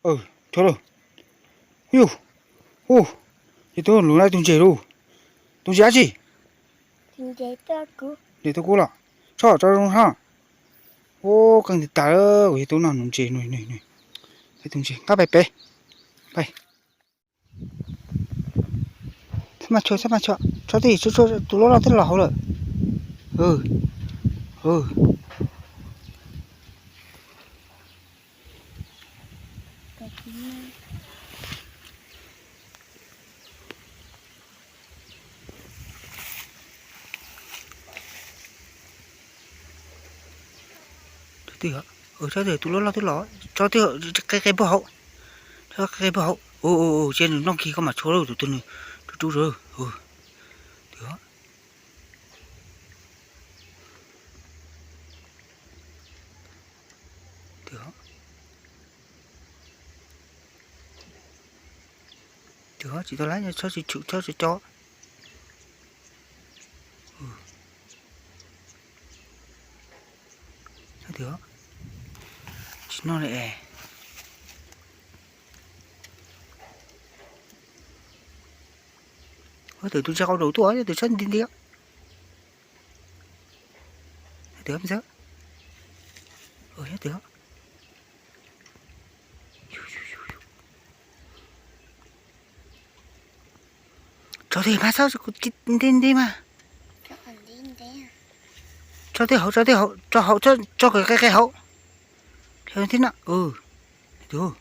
Thôi rồi. Yêu. Ô. Thì tôi lúc này tung chế đâu. Tung chế gì? Tung chế tao cú. Để tôi cố là. Cho trong ha. Ô, càng thì tả ơ. Thì tôi nào tung chế này. Thì tung chế. Các bé. Bay. Sao mà cho. Cho thì cho tụi nó là thế là hậu rồi. Ừ. Thì hả? Cho thì tụi nó là thế là. Cho thì cái bộ hậu. Cho cái bộ hậu. Ô, trên nó khi có mà chỗ đâu tụi tôi. Tụi rồi. Thì hả? Thì hả? Chị tôi lấy cho chị cho. Thì hả? Chị nó lại. Từ tôi ra câu đầu tôi từ sân đi đi. Được không sao? Được. Cho thì mà sao đi mà. Cho thì hậu, cho cái hậu. Theo thế nào? Được.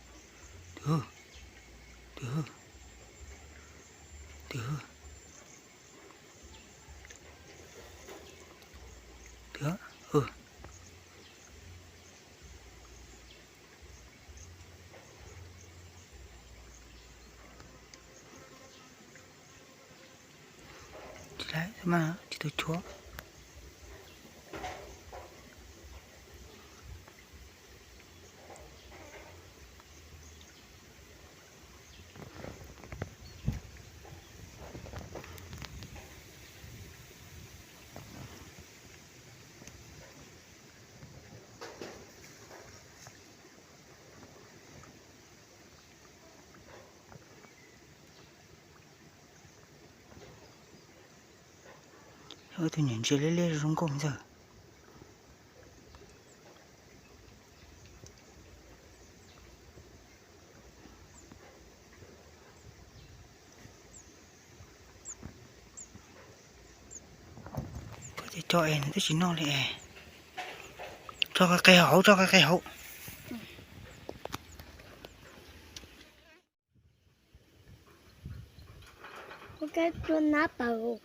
Chị lấy mà chị tôi chúa. Tôi nhìn chị lấy rung công giờ. Có thể cho em tôi chỉ non lại. Cho cái hậu. Cái con nắp bầu.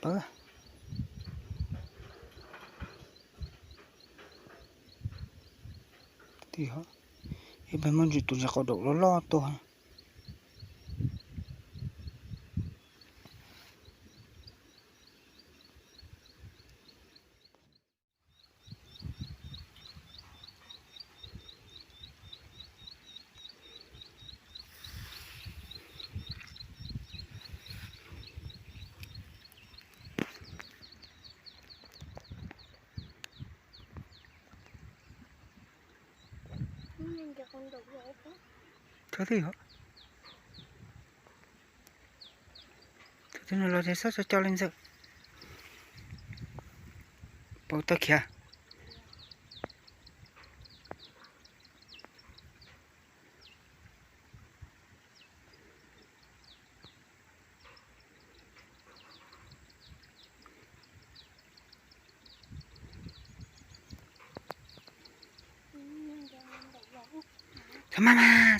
Bớ. Thì hả? Em phải muốn tụi ra có độ lo tôi. Thế thì hả? Thế nên là sao cho lên giờ. Bảo tao kìa.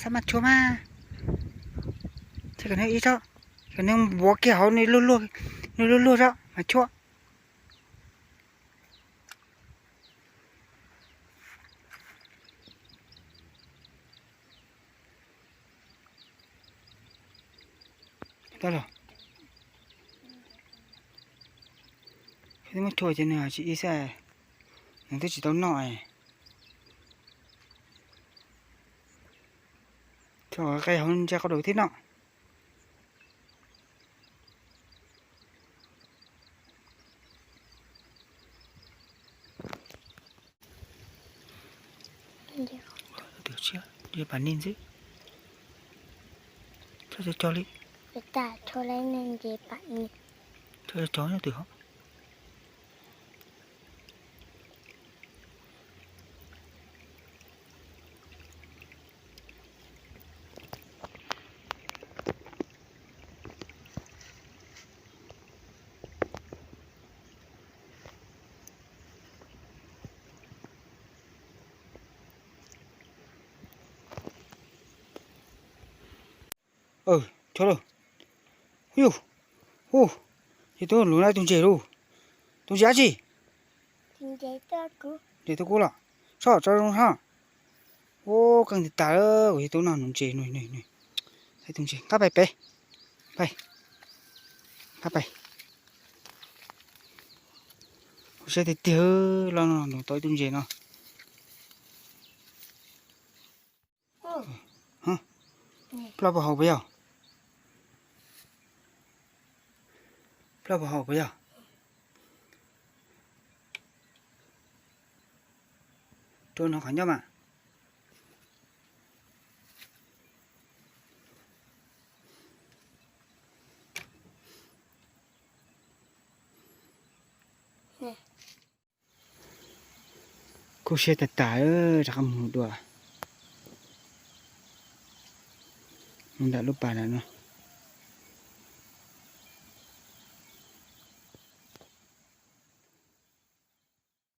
Sao mà chúa mà. Thế cái này ít đó. Cái này bó kéo này lua đó. Mà chúa. Đó rồi. Thế mà chua trên này chị ít xe. Nên tôi chỉ tao nọi. Cho cái hơn cha có đổi thế nào. Được chưa? đi bản nên chứ cho đi người ta cho lấy nên gì bạn cho chó nó từ họ cho đâu hiu ô thì tôi lùi lại tung chế đâu tung giá gì chính chế ta cứ để tôi cố là sao cho nó ha ô càng thì tả ơ thì tôi nào tung chế nồi nồi nồi hay tung chế các bài bé bay các bài sẽ thì tiêu lo nó tôi tung chế nó hả lo vào hậu bây giờ lo vào hậu bây giờ tôi nó khỏi nhau mà cô sẽ tả ơ ra không đùa mình đã lúc bà nó